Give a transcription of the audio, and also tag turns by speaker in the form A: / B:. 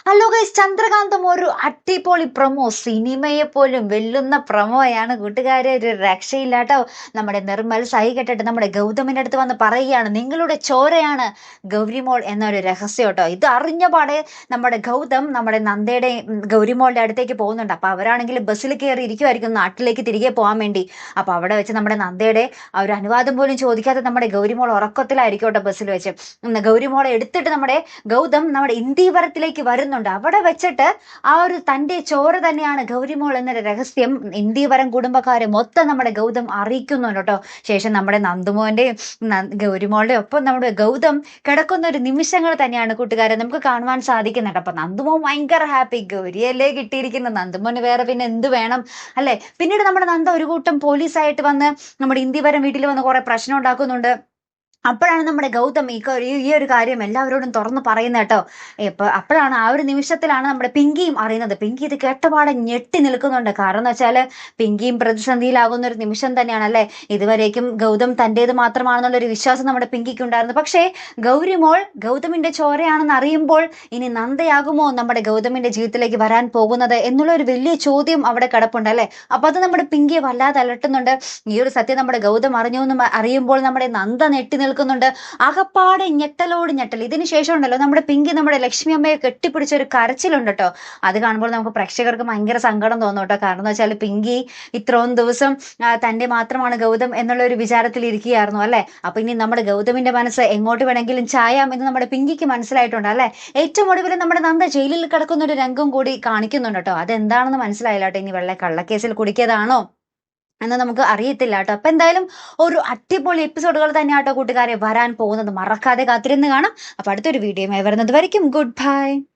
A: Hello guys, ചന്ദ്രകാന്തം ഒരു അടിപൊളി promo, സിനിമയെ പോലും വെല്ലുന്ന പ്രൊമോയാണ് കൂട്ടുകാരെ. ഒരു രക്ഷയില്ലാട്ടോ. നമ്മുടെ നിർമ്മൽ സഹി കെട്ടിട്ട് നമ്മുടെ ഗൗതമിന്റെ അടുത്ത് വന്ന് പറയുകയാണ്, നിങ്ങളുടെ ചോരയാണ് ഗൗരിമോൾ എന്നൊരു രഹസ്യം കേട്ടോ. ഇത് അറിഞ്ഞ പാടെ നമ്മുടെ ഗൗതം നമ്മുടെ നന്ദയുടെ ഗൗരിമോളുടെ അടുത്തേക്ക് പോകുന്നുണ്ട്. അപ്പൊ അവരാണെങ്കിൽ ബസ്സിൽ കയറി ഇരിക്കുമായിരിക്കും നാട്ടിലേക്ക് തിരികെ പോകാൻ വേണ്ടി. അപ്പൊ അവിടെ വെച്ച് നമ്മുടെ നന്ദയുടെ ആ ഒരു അനുവാദം പോലും ചോദിക്കാതെ നമ്മുടെ ഗൗരിമോൾ ഉറക്കത്തിലായിരിക്കും കേട്ടോ ബസ്സിൽ വെച്ച്. ഗൗരിമോളെ എടുത്തിട്ട് നമ്മുടെ ഗൗതം നമ്മുടെ ഇന്ദീവരത്തിലേക്ക് വരുന്നുണ്ട്. അവിടെ വെച്ചിട്ട് ആ ഒരു തന്റെ ചോര തന്നെയാണ് ഗൗരിമോൾ എന്നൊരു രഹസ്യം ഇന്ദീവരം കുടുംബക്കാരെ മൊത്തം നമ്മുടെ ഗൗതം അറിയിക്കുന്നുണ്ട് കേട്ടോ. ശേഷം നമ്മുടെ നന്ദുമോന്റെയും ഗൗരിമോളുടെയും ഒപ്പം നമ്മുടെ ഗൗതം കിടക്കുന്ന ഒരു നിമിഷങ്ങൾ തന്നെയാണ് കൂട്ടുകാരെ നമുക്ക് കാണുവാൻ സാധിക്കുന്നുണ്ട്. അപ്പൊ നന്ദുമോൻ ഭയങ്കര ഹാപ്പി, ഗൗരിയല്ലേ കിട്ടിയിരിക്കുന്നത്, നന്ദുമോന് വേറെ പിന്നെ എന്ത് വേണം അല്ലെ. പിന്നീട് നമ്മുടെ നന്ദ ഒരു കൂട്ടം പോലീസായിട്ട് വന്ന് നമ്മുടെ ഇന്ദീവരം വീട്ടിൽ വന്ന് കുറെ പ്രശ്നം ഉണ്ടാക്കുന്നുണ്ട്. അപ്പോഴാണ് നമ്മുടെ ഗൗതം ഈ ഒരു കാര്യം എല്ലാവരോടും തുറന്ന് പറയുന്നത് കേട്ടോ. അപ്പോഴാണ് ആ ഒരു നിമിഷത്തിലാണ് നമ്മുടെ പിങ്കിയും അറിയുന്നത്. പിങ്കി ഇത് കേട്ടപാടെ ഞെട്ടി നിൽക്കുന്നുണ്ട്. കാരണം എന്ന് വെച്ചാല് പിങ്കിയും പ്രതിസന്ധിയിലാകുന്ന ഒരു നിമിഷം തന്നെയാണ് അല്ലെ. ഇതുവരേക്കും ഗൗതം തൻ്റേത് മാത്രമാണെന്നുള്ള ഒരു വിശ്വാസം നമ്മുടെ പിങ്കിക്ക് ഉണ്ടായിരുന്നു. പക്ഷേ ഗൗരിമോൾ ഗൗതമിന്റെ ചോരയാണെന്ന് അറിയുമ്പോൾ ഇനി നന്ദയാകുമോ നമ്മുടെ ഗൗതമിന്റെ ജീവിതത്തിലേക്ക് വരാൻ പോകുന്നത് എന്നുള്ള ഒരു വലിയ ചോദ്യം അവിടെ കിടപ്പുണ്ട് അല്ലെ. അപ്പൊ അത് നമ്മുടെ പിങ്കിയെ വല്ലാതെ അലട്ടുന്നുണ്ട്. ഈ ഒരു സത്യം നമ്മുടെ ഗൗതം അറിഞ്ഞു എന്ന് അറിയുമ്പോൾ നമ്മുടെ നന്ദ ഞെട്ടി നിൽക്കുന്നുണ്ട്. അകപ്പാടെ ഞെട്ടലോട് ഞെട്ടൽ. ഇതിന് ശേഷം ഉണ്ടല്ലോ നമ്മുടെ പിങ്കി നമ്മുടെ ലക്ഷ്മി അമ്മയെ കെട്ടിപ്പിടിച്ച ഒരു കരച്ചിലുണ്ട് കേട്ടോ. അത് കാണുമ്പോൾ നമുക്ക് പ്രേക്ഷകർക്ക് ഭയങ്കര സങ്കടം തോന്നും കേട്ടോ. കാരണം എന്ന് വെച്ചാൽ പിങ്കി ഇത്രയും ദിവസം തന്റെ മാത്രമാണ് ഗൗതം എന്നുള്ള ഒരു വിചാരത്തിൽ ഇരിക്കുകയായിരുന്നു അല്ലെ. അപ്പൊ ഇനി നമ്മുടെ ഗൗതമിന്റെ മനസ്സ് എങ്ങോട്ട് വേണമെങ്കിലും ചായാം എന്ന് നമ്മുടെ പിങ്കിക്ക് മനസ്സിലായിട്ടുണ്ട് അല്ലെ. ഏറ്റവും ഒടുവിൽ നമ്മുടെ നന്ദ ജയിലിൽ കിടക്കുന്ന ഒരു രംഗം കൂടി കാണിക്കുന്നുണ്ട് കേട്ടോ. അതെന്താണെന്ന് മനസ്സിലായില്ല കേട്ടോ. ഇനി വെള്ള കള്ളക്കേസിൽ കുടിക്കിയതാണോ എന്ന് നമുക്ക് അറിയത്തില്ല കേട്ടോ. അപ്പൊ എന്തായാലും ഒരു അടിപൊളി എപ്പിസോഡുകൾ തന്നെയാട്ടോ കൂട്ടുകാരെ വരാൻ പോകുന്നത്. മറക്കാതെ കാത്തിരുന്ന് കാണാം. അപ്പൊ അടുത്തൊരു വീഡിയോയുമായി വരുന്നത് വരയ്ക്കും ഗുഡ് ബൈ.